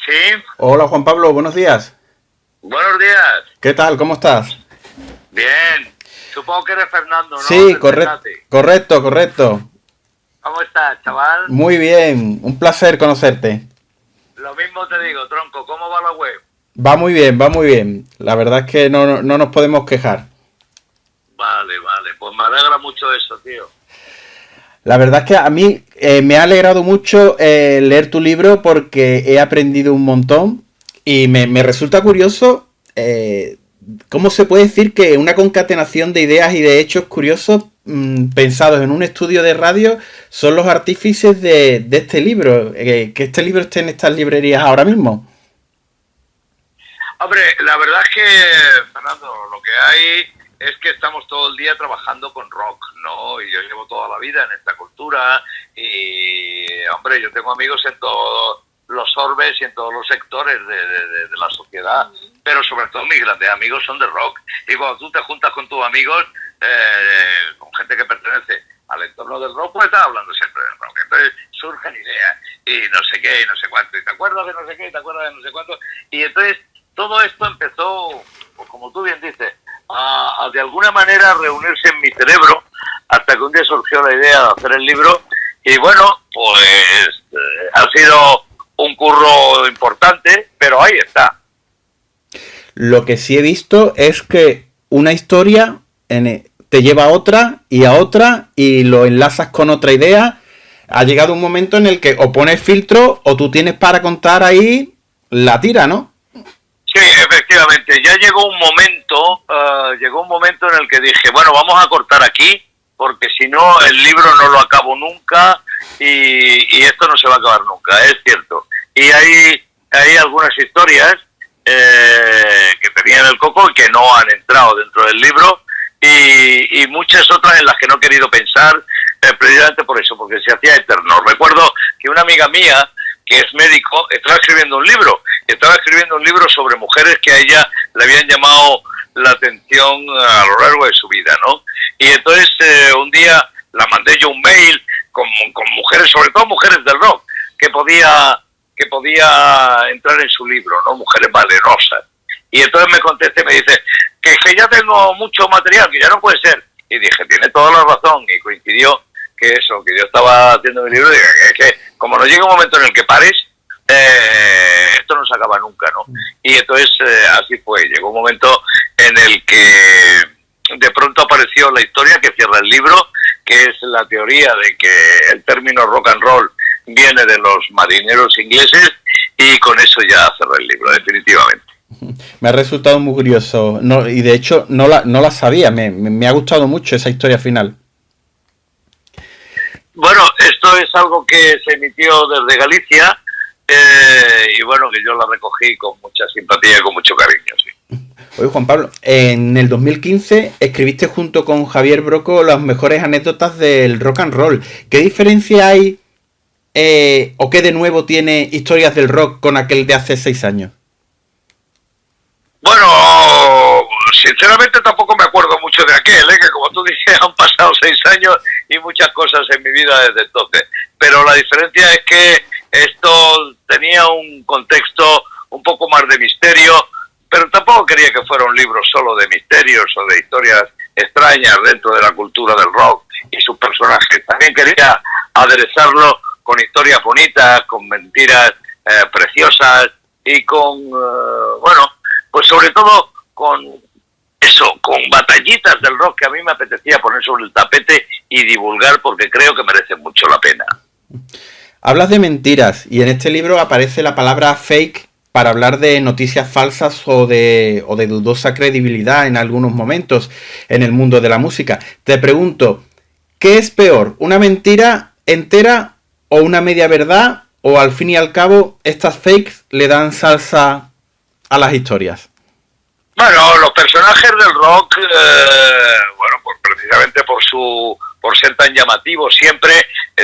Sí, Hola Juan Pablo, buenos días. buenos días. ¿Qué tal? ¿Cómo estás? Bien. Supongo que eres Fernando, ¿no? Sí, Del Tecate. correcto. ¿Cómo estás, chaval? Muy bien, un placer conocerte. Lo mismo te digo, tronco. ¿Cómo va la web? Va muy bien, va muy bien. La verdad es que no nos podemos quejar. Vale, vale. Pues me alegra mucho eso, tío. La verdad es que a mí me ha alegrado mucho leer tu libro porque he aprendido un montón y me resulta curioso cómo se puede decir que una concatenación de ideas y de hechos curiosos pensados en un estudio de radio son los artífices de este libro, que este libro esté en estas librerías ahora mismo. Hombre, la verdad es que, Fernando, lo que hay es que estamos todo el día trabajando con rock, ¿no? Y yo llevo toda la vida en esta cultura y, hombre, yo tengo amigos en todos los orbes y en todos los sectores de la sociedad, pero sobre todo mis grandes amigos son de rock. Y cuando tú te juntas con tus amigos, con gente que pertenece al entorno del rock, pues estás hablando siempre del rock. Entonces surgen ideas y no sé qué y no sé cuánto, y te acuerdas de no sé qué y te acuerdas de no sé cuánto. Y entonces todo esto empezó, pues como tú bien dices, a de alguna manera reunirse en mi cerebro hasta que un día surgió la idea de hacer el libro y bueno, pues ha sido un curro importante, pero ahí está. Lo que sí he visto es que una historia te lleva a otra y lo enlazas con otra idea. Ha llegado un momento en el que o pones filtro o tú tienes para contar ahí la tira, ¿no? Sí, efectivamente, ya llegó un momento en el que dije, bueno, vamos a cortar aquí, porque si no el libro no lo acabo nunca y esto no se va a acabar nunca, es cierto. Y hay algunas historias que tenía en el coco y que no han entrado dentro del libro y muchas otras en las que no he querido pensar, precisamente por eso, porque se hacía eterno. Recuerdo que una amiga mía, que es médico, estaba escribiendo un libro sobre mujeres que a ella le habían llamado la atención a lo largo de su vida, ¿no? Y entonces un día la mandé yo un mail con mujeres, sobre todo mujeres del rock, que podía entrar en su libro, ¿no? Mujeres valerosas. Y entonces me contesta y me dice que ya tengo mucho material, que ya no puede ser. Y dije, tiene toda la razón, y coincidió que yo estaba haciendo mi libro, y dije, es que como no llega un momento en el que pares, esto no se acaba nunca, ¿no? Y entonces así fue, llegó un momento en el que de pronto apareció la historia que cierra el libro, que es la teoría de que el término rock and roll viene de los marineros ingleses, y con eso ya cerré el libro, definitivamente. Me ha resultado muy curioso y de hecho no la sabía, me ha gustado mucho esa historia final. Bueno, esto es algo que se emitió desde Galicia y bueno, que yo la recogí con mucha simpatía y con mucho cariño, sí. Oye, Juan Pablo, en el 2015 escribiste junto con Javier Broco las mejores anécdotas del rock and roll. ¿Qué diferencia hay o qué de nuevo tiene Historias del Rock con aquel de hace 6 años? Bueno, sinceramente tampoco me acuerdo mucho de aquel, que como tú dices han pasado 6 años y muchas cosas en mi vida desde entonces. Pero la diferencia es que esto tenía un contexto un poco más de misterio, pero tampoco quería que fuera un libro solo de misterios o de historias extrañas dentro de la cultura del rock y sus personajes. También quería aderezarlo con historias bonitas, con mentiras preciosas y con, bueno, pues sobre todo con eso, con batallitas del rock que a mí me apetecía poner sobre el tapete y divulgar porque creo que merecen mucho la pena. Hablas de mentiras y en este libro aparece la palabra fake para hablar de noticias falsas o de dudosa credibilidad en algunos momentos en el mundo de la música. Te pregunto, ¿qué es peor? ¿Una mentira entera o una media verdad? ¿O al fin y al cabo estas fakes le dan salsa a las historias? Bueno, los personajes del rock, bueno, pues precisamente por ser tan llamativos, siempre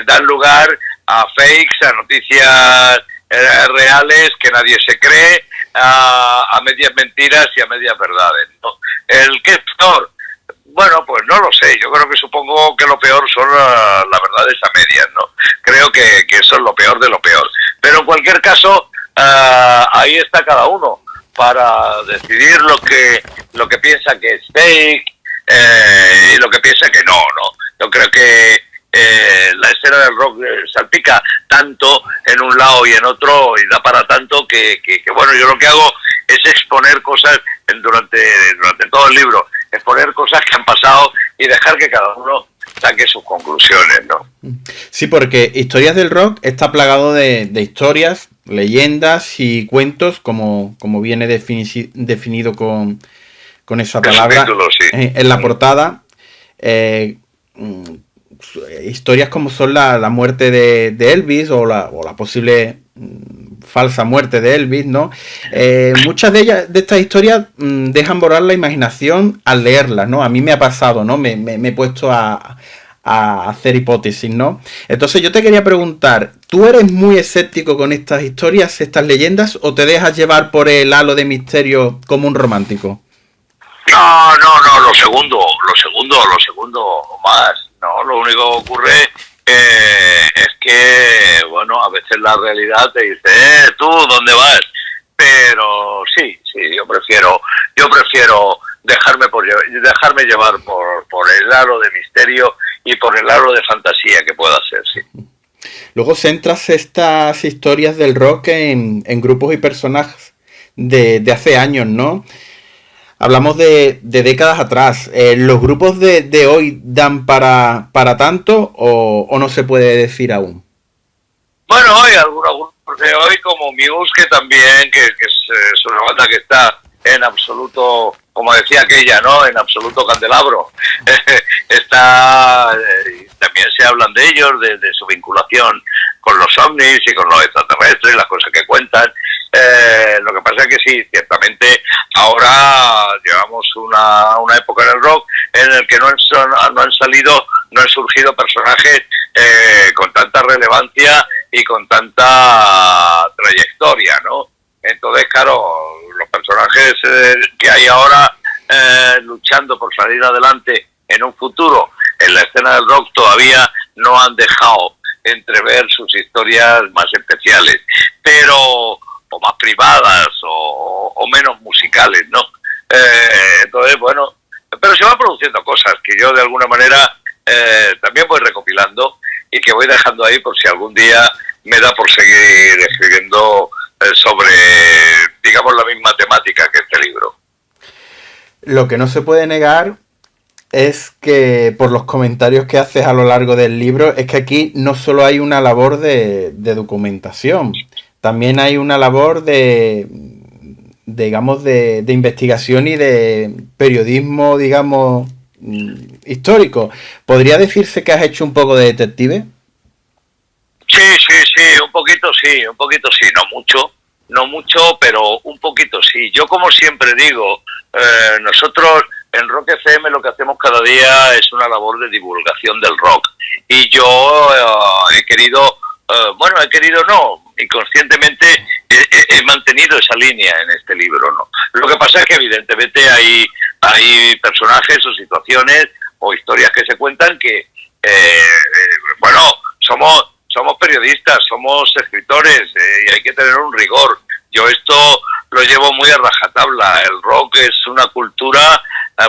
dan lugar a fakes, a noticias reales que nadie se cree, a medias mentiras y a medias verdades, ¿no? ¿El qué es peor? Bueno, pues no lo sé. Yo creo que supongo que lo peor son las verdades a medias, ¿no? Creo que eso es lo peor de lo peor. Pero en cualquier caso, ahí está cada uno para decidir lo que piensa que es fake y lo que piensa que no. Yo creo que la escena del rock salpica tanto en un lado y en otro y da para tanto que bueno, yo lo que hago es exponer cosas durante todo el libro, exponer cosas que han pasado y dejar que cada uno saque sus conclusiones, ¿no? Sí, porque Historias del Rock está plagado de historias, leyendas y cuentos, como viene definido con esa palabra título, sí, en la portada. Historias como son la muerte de Elvis o la posible falsa muerte de Elvis, ¿no? Muchas de estas historias dejan volar la imaginación al leerlas, ¿no? A mí me ha pasado, ¿no? Me he puesto a hacer hipótesis, ¿no? Entonces yo te quería preguntar, ¿tú eres muy escéptico con estas historias, estas leyendas, o te dejas llevar por el halo de misterio como un romántico? No, lo segundo más. No, lo único que ocurre es que, bueno, a veces la realidad te dice, ¿tú dónde vas? Pero sí, yo prefiero dejarme llevar por el halo de misterio y por el halo de fantasía que pueda ser, sí. Luego centras estas historias del rock en grupos y personajes de hace años, ¿no? Hablamos de décadas atrás. ¿Los grupos de hoy dan para tanto o no se puede decir aún? Bueno, hay algunos grupos de hoy como Muse, que también que es una banda que está en absoluto, como decía aquella, ¿no? En absoluto candelabro. También se hablan de ellos, de su vinculación con los ovnis y con los extraterrestres, las cosas que cuentan. Lo que pasa es que sí, ciertamente ahora llevamos una época en el rock en el que no han surgido personajes con tanta relevancia y con tanta trayectoria, ¿no? Entonces, claro, los personajes que hay ahora luchando por salir adelante en un futuro en la escena del rock todavía no han dejado entrever sus historias más especiales, pero o más privadas o menos musicales, ¿no? Entonces, bueno, pero se van produciendo cosas que yo de alguna manera también voy recopilando y que voy dejando ahí por si algún día me da por seguir escribiendo sobre, digamos, la misma temática que este libro. Lo que no se puede negar es que, por los comentarios que haces a lo largo del libro, es que aquí no solo hay una labor de documentación, también hay una labor digamos, de investigación y de periodismo, digamos, histórico. ¿Podría decirse que has hecho un poco de detective? Sí, un poquito sí, no mucho, pero un poquito sí. Yo, como siempre digo, nosotros en Rock FM lo que hacemos cada día es una labor de divulgación del rock. Y yo he querido no, inconscientemente he mantenido esa línea en este libro, ¿no? Lo que pasa es que evidentemente hay personajes o situaciones o historias que se cuentan que, bueno, somos periodistas, somos escritores y hay que tener un rigor. Yo esto lo llevo muy a rajatabla. El rock es una cultura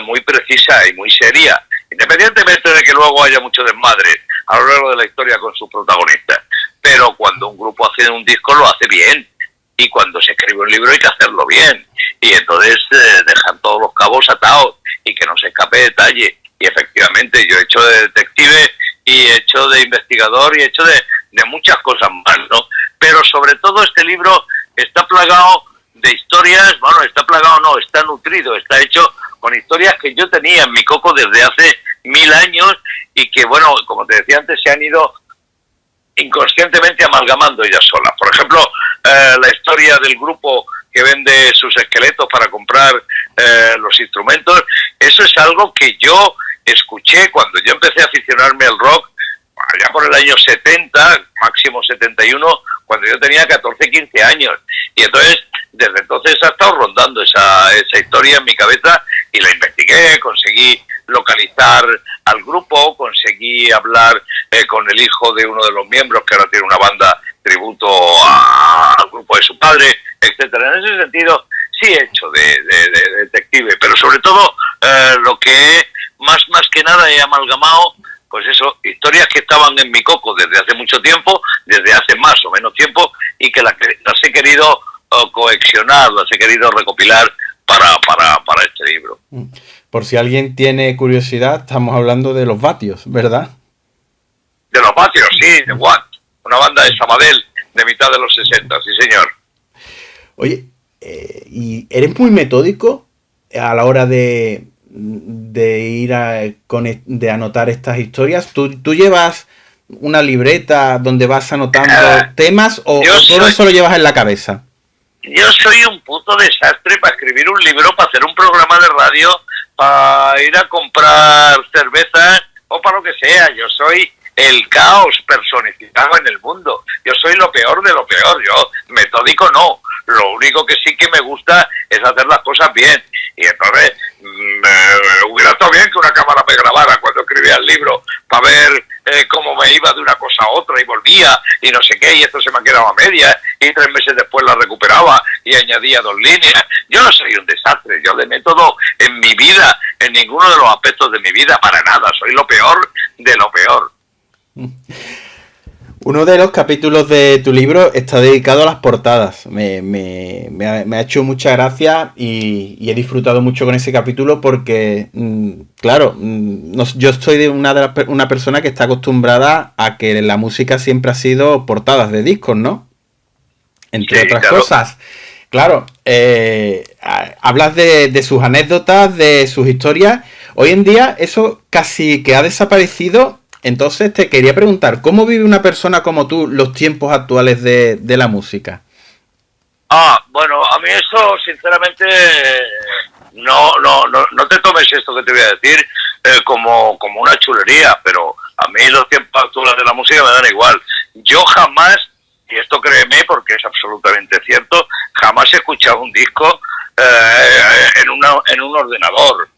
muy precisa y muy seria, independientemente de que luego haya mucho desmadre a lo largo de la historia con sus protagonistas. Pero cuando un grupo hace un disco lo hace bien, y cuando se escribe un libro hay que hacerlo bien, y entonces dejar todos los cabos atados y que no se escape detalle. Y efectivamente yo he hecho de detective y he hecho de investigador y he hecho de muchas cosas más, ¿no? Pero sobre todo este libro está plagado de historias, bueno, está nutrido, está hecho con historias que yo tenía en mi coco desde hace 1000 años y que, bueno, como te decía antes, se han ido inconscientemente amalgamando ellas solas. Por ejemplo, la historia del grupo que vende sus esqueletos para comprar los instrumentos, eso es algo que yo escuché cuando yo empecé a aficionarme al rock, allá por el año 70, máximo 71, cuando yo tenía 14, 15 años. Y entonces, desde entonces ha estado rondando esa historia en mi cabeza y la investigué, conseguí localizar al grupo, conseguí hablar con el hijo de uno de los miembros que ahora tiene una banda tributo al grupo de su padre, etc. etcétera. En ese sentido, sí he hecho de detective, pero sobre todo lo que más que nada he amalgamado, pues eso, historias que estaban en mi coco desde hace mucho tiempo, desde hace más o menos tiempo, y que las he querido coexionar, las he querido recopilar para este libro. Por si alguien tiene curiosidad, estamos hablando de Los Vatios, ¿verdad? De Los Vatios, sí, de Watt, una banda de Sabadell de mitad de los 60, sí señor. Oye, ¿y eres muy metódico a la hora de ir de anotar estas historias? ¿Tú llevas una libreta donde vas anotando temas o todo eso lo llevas en la cabeza? Yo soy un puto desastre para escribir un libro, para hacer un programa de radio, para ir a comprar cervezas o para lo que sea. Yo soy el caos personificado en el mundo. Yo soy lo peor de lo peor. Yo, metódico no. Lo único que sí que me gusta es hacer las cosas bien. Y entonces, hubiera estado bien que una cámara me grabara cuando escribía el libro, para ver cómo me iba de una cosa a otra y volvía y no sé qué, y esto se me ha quedado a medias, y 3 meses después la recuperaba y añadía 2 líneas. Yo no soy un desastre, yo de método en mi vida, en ninguno de los aspectos de mi vida, para nada. Soy lo peor de lo peor. Uno de los capítulos de tu libro está dedicado a las portadas. Me ha hecho mucha gracia y he disfrutado mucho con ese capítulo porque, claro, yo soy una persona que está acostumbrada a que la música siempre ha sido portadas de discos, ¿no? Entre otras cosas. Claro, hablas de sus anécdotas, de sus historias. Hoy en día eso casi que ha desaparecido. Entonces te quería preguntar, ¿cómo vive una persona como tú los tiempos actuales de la música? Bueno, a mí eso sinceramente no te tomes esto que te voy a decir como una chulería, pero a mí los tiempos actuales de la música me dan igual. Yo jamás, y esto créeme porque es absolutamente cierto, jamás he escuchado un disco en un ordenador.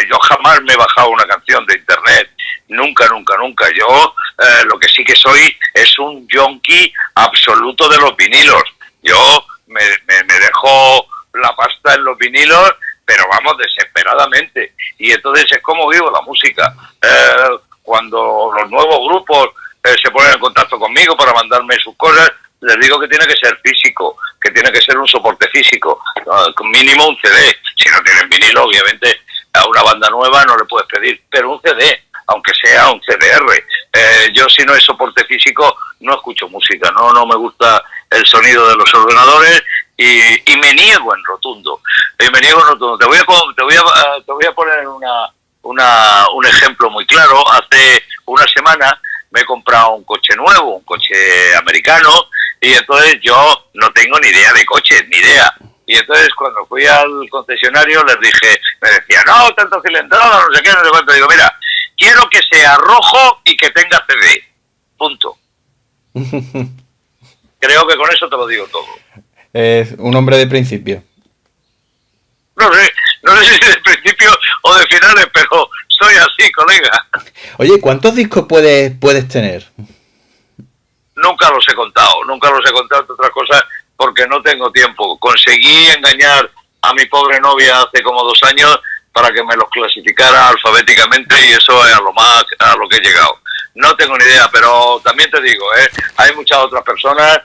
Yo jamás me he bajado una canción de internet. Nunca. Yo lo que sí que soy es un yonki absoluto de los vinilos. Yo me dejo la pasta en los vinilos, pero vamos, desesperadamente. Y entonces es como vivo la música. Cuando los nuevos grupos se ponen en contacto conmigo para mandarme sus cosas, les digo que tiene que ser físico, que tiene que ser un soporte físico, mínimo un CD. Si no tienen vinilo, obviamente a una banda nueva no le puedes pedir, pero un CD, aunque sea un CDR. Yo si no es soporte físico no escucho música, no me gusta el sonido de los ordenadores y me niego en rotundo. Te voy a poner un ejemplo muy claro. Hace una semana me he comprado un coche nuevo, un coche americano, y entonces yo no tengo ni idea de coches, ni idea. Y entonces cuando fui al concesionario me decía, no, tanto cilindrada, no sé qué, no sé cuánto. Digo, mira, quiero que sea rojo y que tenga CD. Punto. Creo que con eso te lo digo todo. Es un hombre de principio. No sé si de principio o de finales, pero soy así, colega. Oye, ¿cuántos discos puedes tener? Nunca los he contado, entre otras cosas, porque no tengo tiempo. Conseguí engañar a mi pobre novia hace como 2 años para que me los clasificara alfabéticamente, y eso es a lo que he llegado. No tengo ni idea, pero también te digo, hay muchas otras personas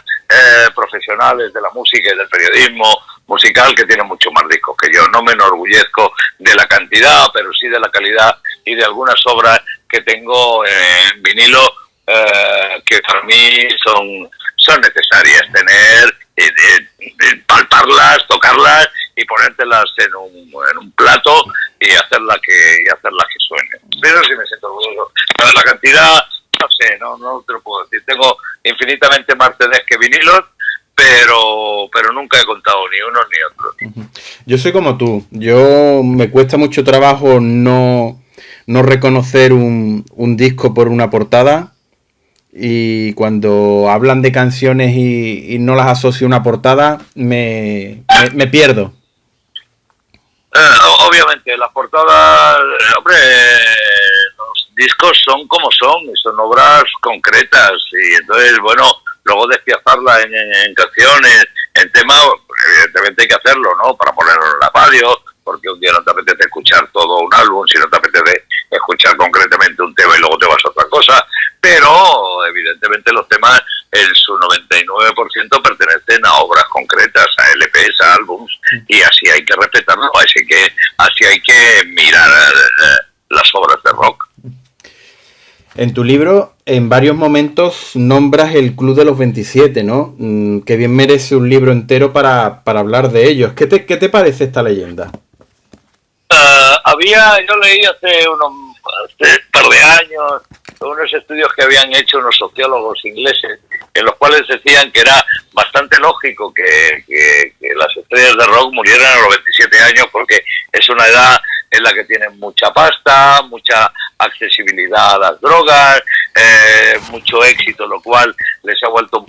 profesionales de la música y del periodismo musical que tienen mucho más discos que yo. No me enorgullezco de la cantidad, pero sí de la calidad y de algunas obras que tengo en vinilo que para mí son necesarias tener, palparlas, tocarlas y ponértelas en un plato y hacerlas que suenen. Pero sí me siento orgulloso. La cantidad, no sé, no te lo puedo decir. Tengo infinitamente más CDs que vinilos, pero nunca he contado ni uno ni otro. Yo soy como tú. Me cuesta mucho trabajo no reconocer un disco por una portada. Y cuando hablan de canciones y no las asocio a una portada, me pierdo. Obviamente, las portadas, hombre, los discos son como son obras concretas, y entonces, bueno, luego despiazarlas en canciones, en temas, evidentemente evidentemente hay que hacerlo, ¿no? Para ponerlo en la radio, porque un día no te apetece escuchar todo un álbum, si no te apetece escuchar concretamente un tema y luego te vas a otra cosa, pero evidentemente los temas en su 99% pertenecen a obras concretas, a LPs, a álbums, y así hay que respetarlo, así hay que mirar las obras de rock. En tu libro, en varios momentos nombras el Club de los 27, ¿no? Que bien merece un libro entero para hablar de ellos. ¿Qué te parece esta leyenda? Yo leí hace un par de años unos estudios que habían hecho unos sociólogos ingleses, en los cuales decían que era bastante lógico que las estrellas de rock murieran a los 27 años, porque es una edad en la que tienen mucha pasta, mucha accesibilidad a las drogas, mucho éxito, lo cual les ha vuelto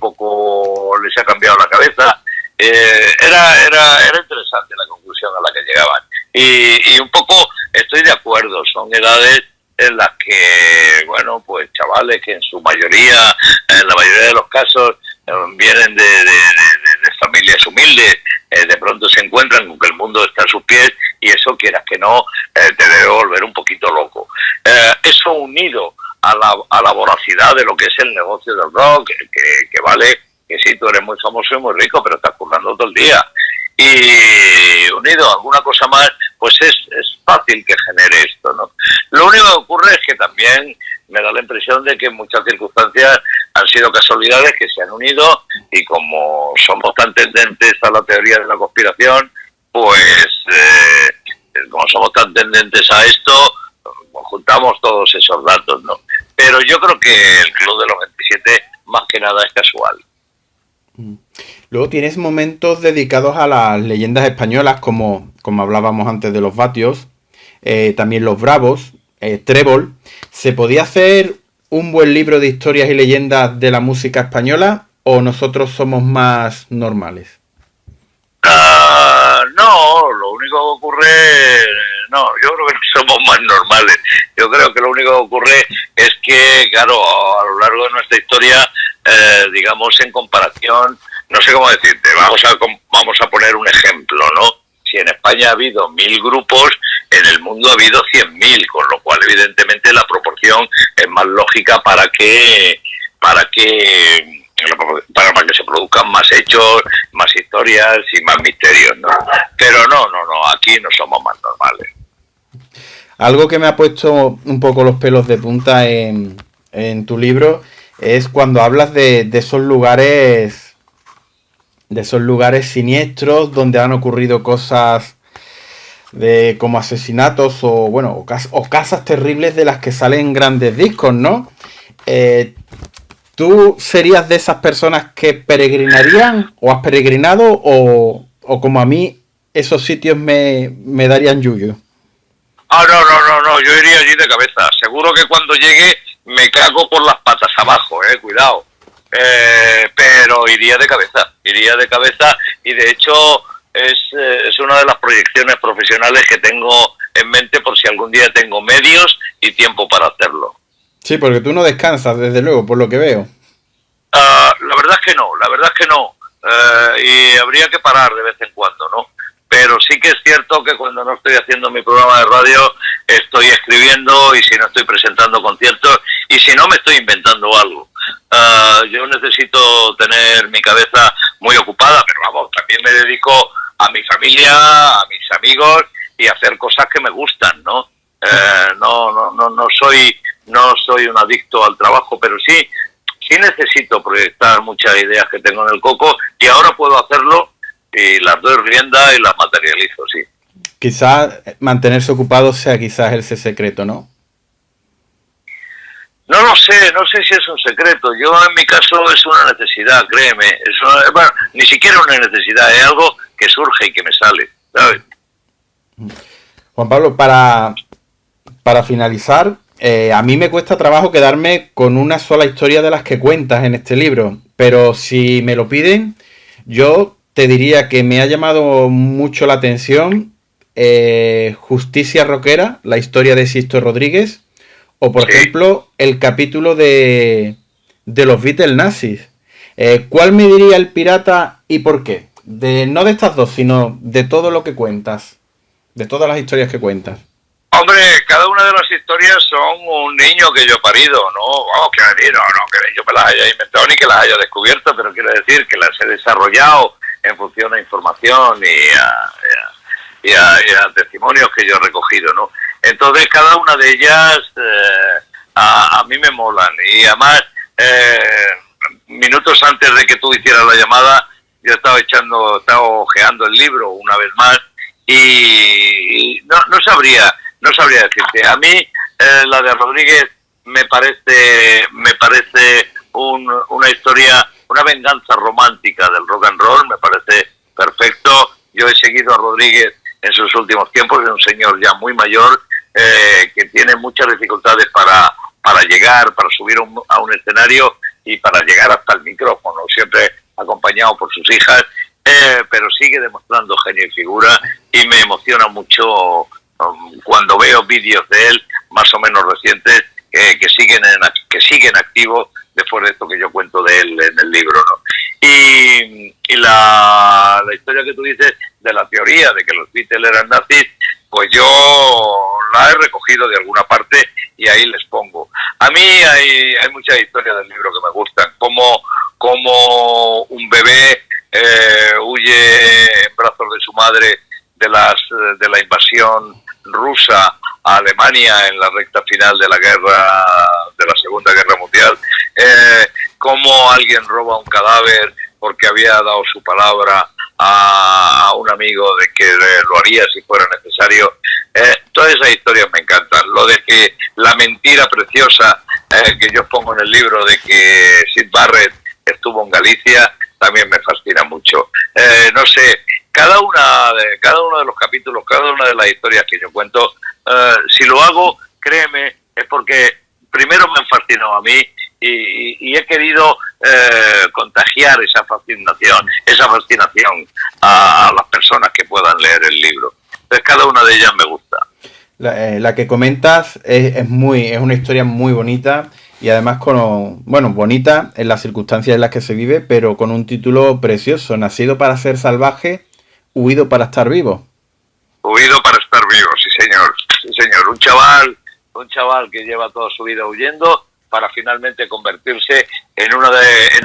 les ha cambiado la cabeza. Era interesante la conclusión a la que llegaban. Y un poco estoy de acuerdo, son edades en las que, bueno, pues chavales que en la mayoría de los casos vienen de familias humildes, de pronto se encuentran con que el mundo está a sus pies y eso, quieras que no, te debe volver un poquito loco. Eso unido a la voracidad de lo que es el negocio del rock, que vale que sí, tú eres muy famoso y muy rico, pero estás currando todo el día. Y unido a alguna cosa más, pues es fácil que genere esto, ¿no? Lo único que ocurre es que también me da la impresión de que en muchas circunstancias han sido casualidades que se han unido, y como somos tan tendentes a la teoría de la conspiración, pues como somos tan tendentes a esto, juntamos todos esos datos, ¿no? Pero yo creo que el Club de los 27 más que nada es casual. Luego tienes momentos dedicados a las leyendas españolas, como hablábamos antes de los Vatios, también los Bravos, Trébol. ¿Se podía hacer un buen libro de historias y leyendas de la música española, o nosotros somos más normales? No, lo único que ocurre... No, yo creo que no somos más normales. Yo creo que lo único que ocurre es que, claro, a lo largo de nuestra historia, digamos, en comparación, no sé cómo decirte, vamos a poner un ejemplo, ¿no? Si en España ha habido 1000 grupos, en el mundo ha habido 100.000, con lo cual evidentemente la proporción es más lógica para que se produzcan más hechos, más historias y más misterios, ¿no? Pero no, aquí no somos más normales. Algo que me ha puesto un poco los pelos de punta en tu libro es cuando hablas de esos lugares siniestros donde han ocurrido cosas como asesinatos o casas terribles de las que salen grandes discos, ¿no? ¿Tú serías de esas personas que peregrinarían o has peregrinado o como a mí esos sitios me darían yuyu? No, yo iría allí de cabeza. Seguro que cuando llegue me cago por las patas abajo, cuidado. Pero iría de cabeza, y de hecho es una de las proyecciones profesionales que tengo en mente por si algún día tengo medios y tiempo para hacerlo. Sí, porque tú no descansas, desde luego, por lo que veo. La verdad es que no. Y habría que parar de vez en cuando, ¿no? Pero sí que es cierto que cuando no estoy haciendo mi programa de radio, estoy escribiendo, y si no estoy presentando conciertos, y si no me estoy inventando algo. Yo necesito tener mi cabeza muy ocupada, pero vamos, también me dedico a mi familia, a mis amigos y a hacer cosas que me gustan, ¿no? No soy un adicto al trabajo, pero sí necesito proyectar muchas ideas que tengo en el coco, y ahora puedo hacerlo y las doy rienda y las materializo, sí. Quizás mantenerse ocupado sea quizás ese secreto, ¿no? No lo sé, no sé si es un secreto. Yo en mi caso es una necesidad, créeme. Bueno, ni siquiera una necesidad, es algo que surge y que me sale, ¿sabes? Juan Pablo, para finalizar, a mí me cuesta trabajo quedarme con una sola historia de las que cuentas en este libro, pero si me lo piden, yo te diría que me ha llamado mucho la atención Justicia Rockera, la historia de Sisto Rodríguez, o por ejemplo el capítulo de los Beatles nazis. ¿Cuál me diría el pirata y por qué? no de estas dos, sino de todo lo que cuentas, de todas las historias que cuentas. Hombre, cada una de las historias son un niño que yo he parido, ¿no? Vamos, que no, que yo me las haya inventado ni que las haya descubierto, pero quiero decir que las he desarrollado en función a información y a testimonios que yo he recogido, ¿no? Entonces, cada una de ellas a mí me molan. Y además, minutos antes de que tú hicieras la llamada, yo estaba ojeando el libro una vez más y no sabría decirte. A mí la de Rodríguez me parece una historia, una venganza romántica del rock and roll, me parece perfecto. Yo he seguido a Rodríguez en sus últimos tiempos, es un señor ya muy mayor que tiene muchas dificultades para llegar, para subir a un escenario y para llegar hasta el micrófono, siempre acompañado por sus hijas, pero sigue demostrando genio y figura y me emociona mucho cuando veo vídeos de él más o menos recientes que siguen activos después de esto que yo cuento de él en el libro, ¿no? Y la historia que tú dices de la teoría de que los Beatles eran nazis, pues yo la he recogido de alguna parte y ahí les pongo. A mí hay muchas historias del libro que me gustan, como un bebé huye en brazos de su madre de la invasión rusa a Alemania en la recta final de la Segunda Guerra Mundial, cómo alguien roba un cadáver porque había dado su palabra a un amigo de que lo haría si fuera necesario. Todas esas historias me encantan. Lo de que la mentira preciosa que yo pongo en el libro de que Syd Barrett estuvo en Galicia también me fascina mucho. No sé, cada uno de los capítulos, cada una de las historias que yo cuento, si lo hago, créeme, es porque primero me han fascinado a mí y he querido contagiar esa fascinación a las personas que puedan leer el libro. Entonces cada una de ellas me gusta. La que comentas es una historia muy bonita y además bonita en las circunstancias en las que se vive, pero con un título precioso: nacido para ser salvaje, huido para estar vivo. Huido para estar vivo, sí señor. Un chaval que lleva toda su vida huyendo para finalmente convertirse en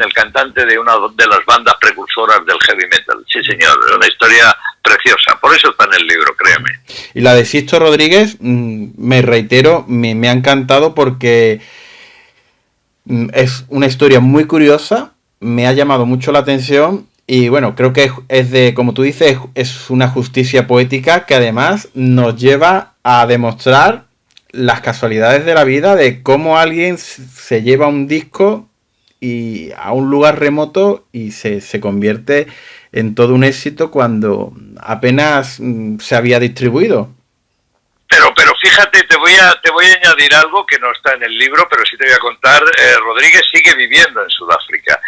el cantante de una de las bandas precursoras del heavy metal. Sí señor, una historia preciosa, por eso está en el libro, créeme. Y la de Sixto Rodríguez, me reitero, me ha encantado porque es una historia muy curiosa, me ha llamado mucho la atención y bueno, creo que como tú dices, es una justicia poética que además nos lleva a demostrar las casualidades de la vida, de cómo alguien se lleva un disco y a un lugar remoto y se convierte en todo un éxito cuando apenas se había distribuido. Pero fíjate, te voy a añadir algo que no está en el libro, pero sí te voy a contar. Rodríguez sigue viviendo en Sudáfrica.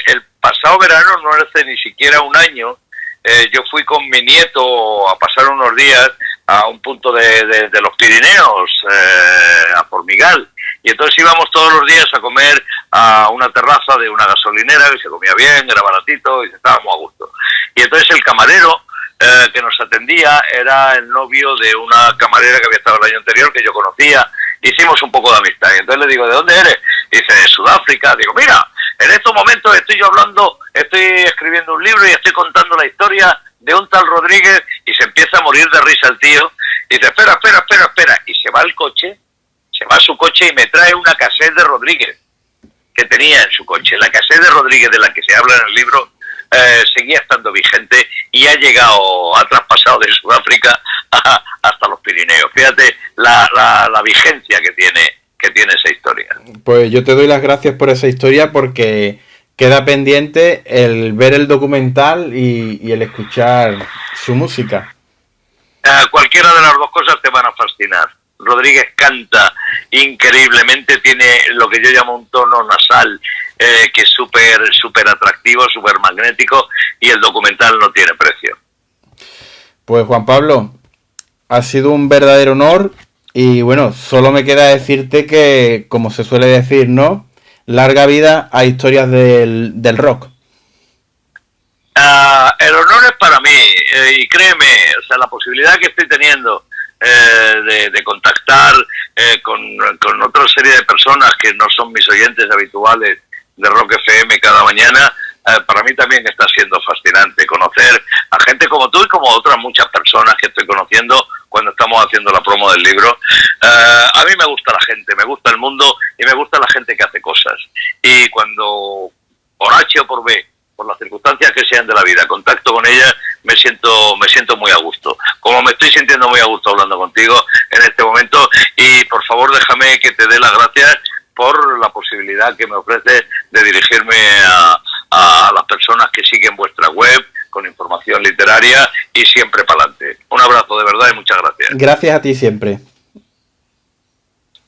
El pasado verano, no hace ni siquiera un año, yo fui con mi nieto a pasar unos días a un punto de los Pirineos, a Formigal, y entonces íbamos todos los días a comer a una terraza de una gasolinera que se comía bien, era baratito y estábamos a gusto. Y entonces el camarero que nos atendía era el novio de una camarera que había estado el año anterior, que yo conocía. Hicimos un poco de amistad y entonces le digo: ¿de dónde eres? Y dice: de Sudáfrica. Digo: mira, en estos momentos estoy escribiendo un libro y estoy contando la historia de un tal Rodríguez. Y se empieza a morir de risa el tío y dice: espera, y se va a su coche y me trae una cassette de Rodríguez que tenía en su coche. La cassette de Rodríguez de la que se habla en el libro seguía estando vigente y ha traspasado de Sudáfrica hasta los Pirineos. Fíjate la vigencia que tiene esa historia. Pues yo te doy las gracias por esa historia, porque queda pendiente el ver el documental y el escuchar su música. Cualquiera de las dos cosas te van a fascinar. Rodríguez canta increíblemente, tiene lo que yo llamo un tono nasal que es súper atractivo, súper magnético, y el documental no tiene precio. Pues Juan Pablo, ha sido un verdadero honor y bueno, solo me queda decirte que, como se suele decir, ¿no? Larga vida a historias del rock. El honor es para mí, y créeme, o sea, la posibilidad que estoy teniendo de contactar con otra serie de personas que no son mis oyentes habituales de Rock FM cada mañana, para mí también está siendo fascinante conocer a gente como tú y como otras muchas personas que estoy conociendo cuando estamos haciendo la promo del libro. A mí me gusta la gente, me gusta el mundo y me gusta la gente que hace cosas. Y cuando, por H o por B, por las circunstancias que sean de la vida, contacto con ella, me siento muy a gusto. Como me estoy sintiendo muy a gusto hablando contigo en este momento, y por favor déjame que te dé las gracias por la posibilidad que me ofrece de dirigirme a las personas que siguen vuestra web con información literaria y siempre para adelante. Un abrazo de verdad y muchas gracias. Gracias a ti siempre.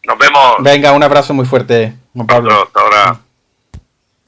Nos vemos. Venga, un abrazo muy fuerte, Juan Pablo. Hasta ahora.